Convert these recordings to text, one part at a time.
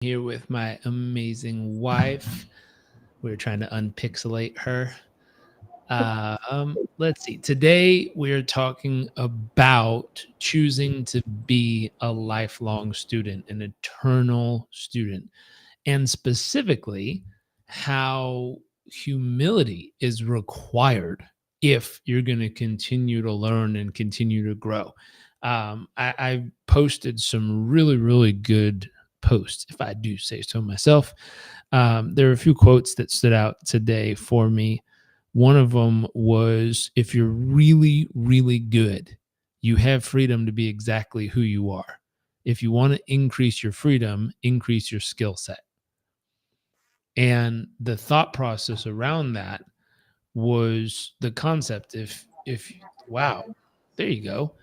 Here with my amazing wife. We're trying to unpixelate her. Let's see. Today we're talking about choosing to be a lifelong student, an eternal student, and specifically how humility is required if you're going to continue to learn and continue to grow. I posted some really, really good posts, if I do say so myself. There are a few quotes that stood out today for me. One of them was, if you're really, really good, you have freedom to be exactly who you are. If you want to increase your freedom, increase your skill set. And the thought process around that was the concept, if wow, there you go.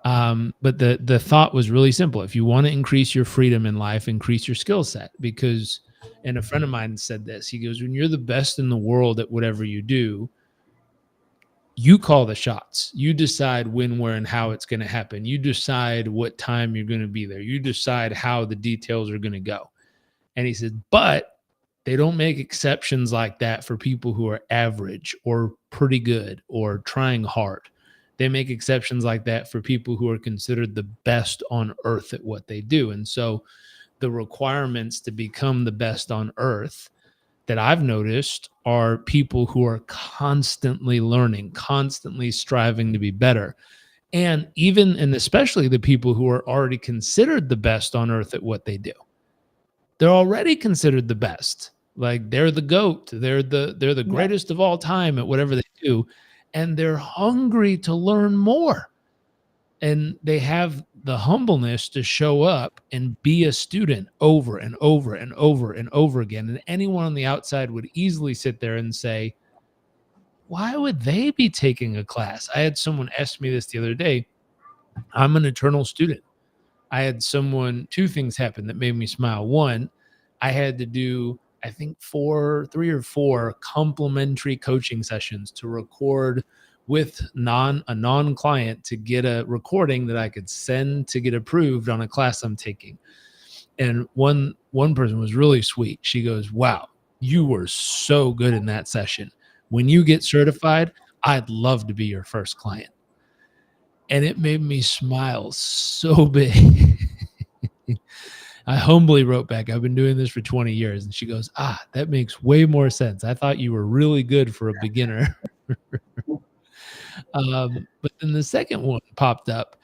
But the thought was really simple. If you want to increase your freedom in life, increase your skill set. Because, and a friend of mine said this, he goes, when you're the best in the world at whatever you do, you call the shots. You decide when, where, and how it's going to happen. You decide what time you're going to be there. You decide how the details are going to go. And he said, but they don't make exceptions like that for people who are average or pretty good or trying hard. They make exceptions like that for people who are considered the best on earth at what they do. And so the requirements to become the best on earth that I've noticed are people who are constantly learning, constantly striving to be better. And even and especially the people who are already considered the best on earth at what they do. They're already considered the best. Like they're the GOAT. They're the Yep. greatest of all time at whatever they do. And they're hungry to learn more. And they have the humbleness to show up and be a student over and over and over and over again. And anyone on the outside would easily sit there and say, why would they be taking a class? I had someone ask me this the other day. I'm an eternal student. I had someone, two things happen that made me smile. One, I had to do, I think, three or four complimentary coaching sessions to record with a non-client to get a recording that I could send to get approved on a class I'm taking. And one person was really sweet. She goes, wow, you were so good in that session. When you get certified, I'd love to be your first client. And it made me smile so big. I humbly wrote back, I've been doing this for 20 years. And she goes, that makes way more sense. I thought you were really good for a beginner. But then the second one popped up.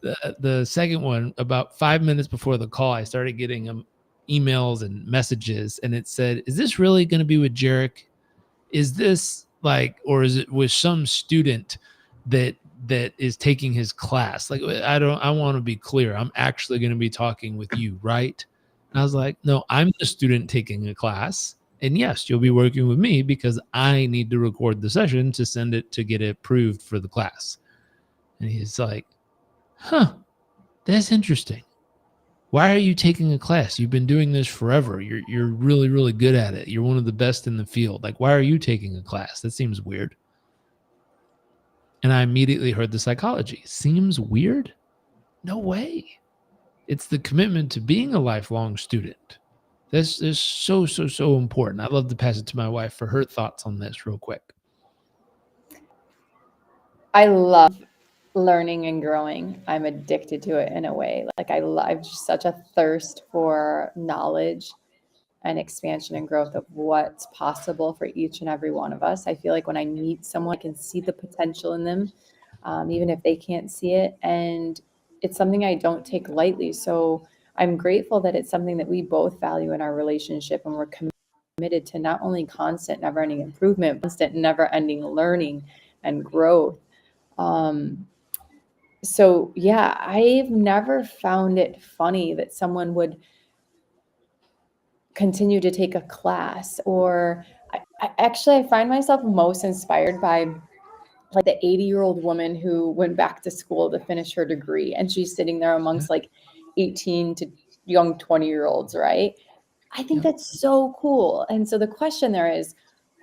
The second one, about 5 minutes before the call, I started getting emails and messages, and it said, is this really going to be with Jarek? Is this like, or is it with some student that is taking his class? Like, I want to be clear. I'm actually going to be talking with you, right? And I was like, no, I'm the student taking a class. And yes, you'll be working with me because I need to record the session to send it to get it approved for the class. And he's like, huh, that's interesting. Why are you taking a class? You've been doing this forever. You're really, really good at it. You're one of the best in the field. Like, why are you taking a class? That seems weird. And I immediately heard the psychology. Seems weird? No way. It's the commitment to being a lifelong student. This is so, so, so important. I'd love to pass it to my wife for her thoughts on this real quick. I love learning and growing. I'm addicted to it in a way. Like I've just such a thirst for knowledge and expansion and growth of what's possible for each and every one of us. I feel like when I meet someone, I can see the potential in them, even if they can't see it. And it's something I don't take lightly. So I'm grateful that it's something that we both value in our relationship, and we're committed to not only constant, never ending improvement, but constant, never ending learning and growth. Um, so yeah, I've never found it funny that someone would continue to take a class, or I find myself most inspired by like the 80-year-old woman who went back to school to finish her degree, and she's sitting there Yeah. amongst like 18 to young 20-year-olds, right? I think Yep. that's so cool. And so the question there is,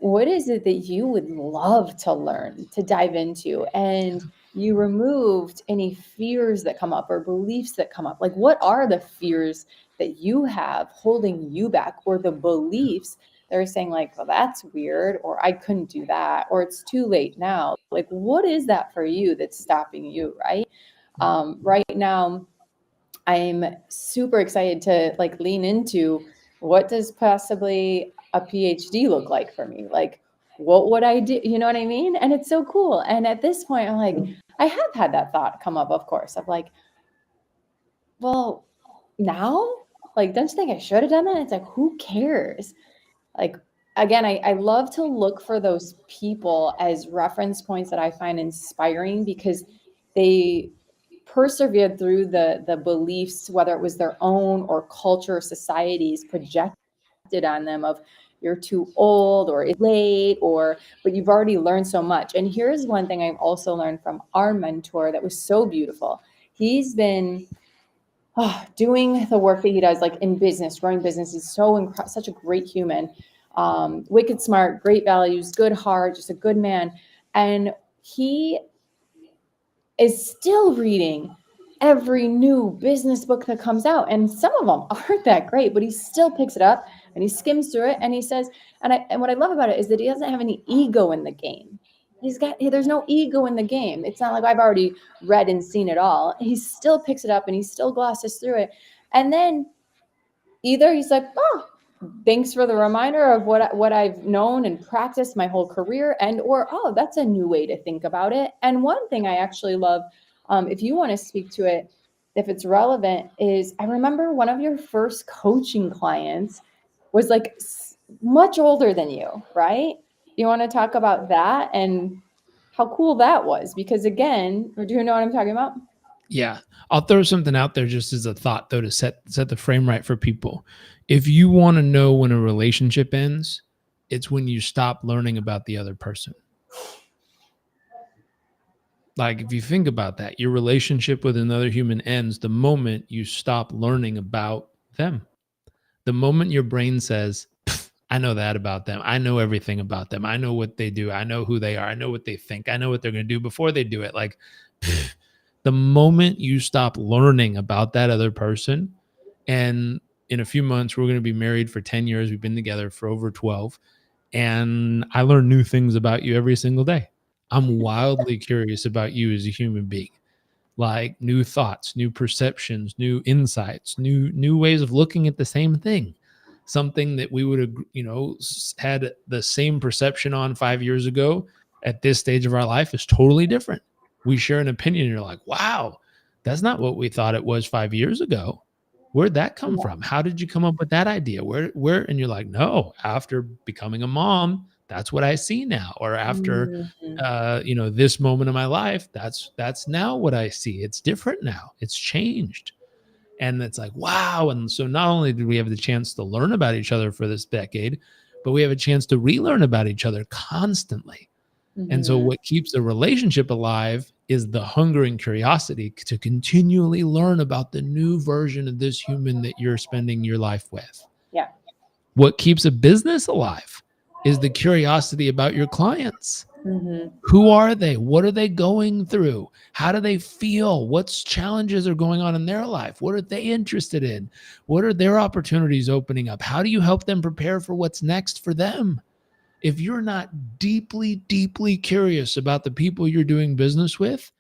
what is it that you would love to learn, to dive into? And you removed any fears that come up or beliefs that come up. Like, what are the fears that you have holding you back, or the beliefs that are saying, like, well, that's weird, or I couldn't do that, or it's too late now? Like, what is that for you that's stopping you, right? Right now, I'm super excited to like lean into what does possibly a PhD look like for me? Like, what would I do? You know what I mean? And it's so cool. And at this point, I'm like, I have had that thought come up, of course, of like, well, now? Like, don't you think I should have done that? It's like, who cares? Like, again, I love to look for those people as reference points that I find inspiring, because they persevered through the beliefs, whether it was their own or culture, society's projected on them of you're too old or it's late, or but you've already learned so much. And here's one thing I've also learned from our mentor that was so beautiful. He's been doing the work that he does, like in business, growing business. He's such a great human, wicked smart, great values, good heart, just a good man. And he is still reading every new business book that comes out. And some of them aren't that great, but he still picks it up and he skims through it. And he says, and what I love about it is that he doesn't have any ego in the game. There's no ego in the game. It's not like I've already read and seen it all. He still picks it up and he still glosses through it. And then either he's like, oh, thanks for the reminder of what I've known and practiced my whole career, and or oh, that's a new way to think about it. And one thing I actually love, if you want to speak to it, if it's relevant, is I remember one of your first coaching clients was like much older than you, right? You want to talk about that and how cool that was? Because again, do you know what I'm talking about? Yeah. I'll throw something out there just as a thought though to set the frame right for people. If you want to know when a relationship ends, it's when you stop learning about the other person. Like if you think about that, your relationship with another human ends the moment you stop learning about them. The moment your brain says, I know that about them. I know everything about them. I know what they do. I know who they are. I know what they think. I know what they're going to do before they do it. Like the moment you stop learning about that other person, and in a few months, we're going to be married for 10 years. We've been together for over 12. And I learn new things about you every single day. I'm wildly curious about you as a human being, like new thoughts, new perceptions, new insights, new ways of looking at the same thing. Something that we would have, had the same perception on 5 years ago at this stage of our life is totally different. We share an opinion, and you're like, wow, that's not what we thought it was 5 years ago. Where'd that come Yeah. from? How did you come up with that idea? Where? And you're like, no, after becoming a mom, that's what I see now. Or after Mhm. this moment of my life, that's now what I see. It's different now. It's changed. And it's like, wow. And so not only did we have the chance to learn about each other for this decade, but we have a chance to relearn about each other constantly. And so Mhm. what keeps a relationship alive is the hunger and curiosity to continually learn about the new version of this human that you're spending your life with. Yeah. What keeps a business alive is the curiosity about your clients. Mhm. Who are they? What are they going through? How do they feel? What challenges are going on in their life? What are they interested in? What are their opportunities opening up? How do you help them prepare for what's next for them? If you're not deeply, deeply curious about the people you're doing business with,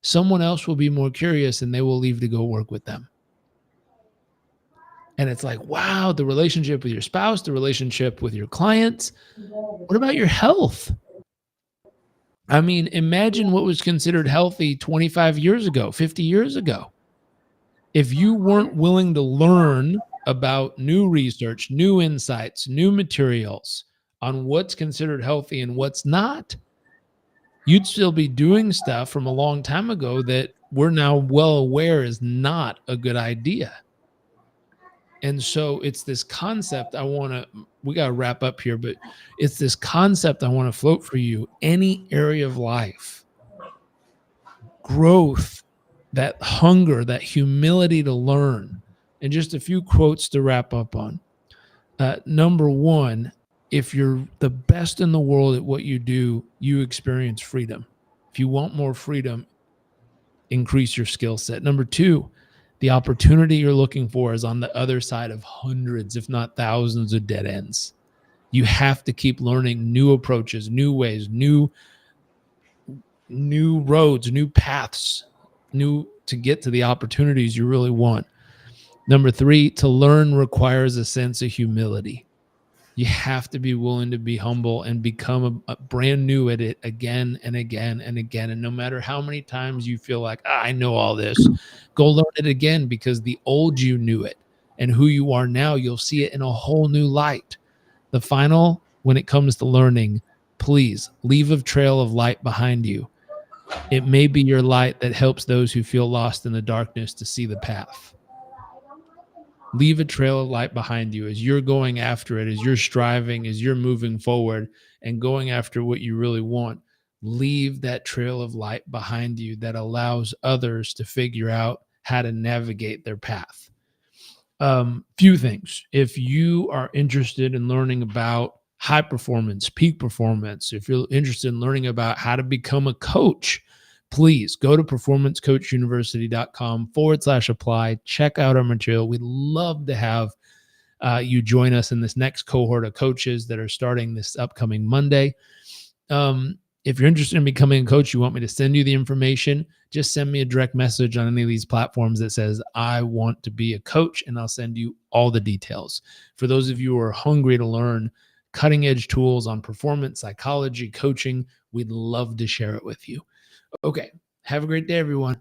someone else will be more curious and they will leave to go work with them. And it's like, wow, the relationship with your spouse, the relationship with your clients. What about your health? I mean, imagine what was considered healthy 25 years ago, 50 years ago. If you weren't willing to learn about new research, new insights, new materials on what's considered healthy and what's not, you'd still be doing stuff from a long time ago that we're now well aware is not a good idea. And so it's this concept we got to wrap up here, but it's this concept I want to float for you. Any area of life, growth, that hunger, that humility to learn, and just a few quotes to wrap up on. Number one, if you're the best in the world at what you do, you experience freedom. If you want more freedom, increase your skill set. Number two, the opportunity you're looking for is on the other side of hundreds, if not thousands, of dead ends. You have to keep learning new approaches, new ways, new roads, new paths, new to get to the opportunities you really want. Number three, to learn requires a sense of humility. You have to be willing to be humble and become a brand new at it again and again and again. And no matter how many times you feel like, I know all this, go learn it again, because the old you knew it, and who you are now, you'll see it in a whole new light. The final, when it comes to learning, please leave a trail of light behind you. It may be your light that helps those who feel lost in the darkness to see the path. Leave a trail of light behind you as you're going after it, as you're striving, as you're moving forward and going after what you really want. Leave that trail of light behind you that allows others to figure out how to navigate their path. Few things. If you are interested in learning about high performance, peak performance, if you're interested in learning about how to become a coach, please go to performancecoachuniversity.com/apply. Check out our material. We'd love to have you join us in this next cohort of coaches that are starting this upcoming Monday. If you're interested in becoming a coach, you want me to send you the information, just send me a direct message on any of these platforms that says, I want to be a coach, and I'll send you all the details. For those of you who are hungry to learn cutting edge tools on performance, psychology, coaching, we'd love to share it with you. Okay. Have a great day, everyone.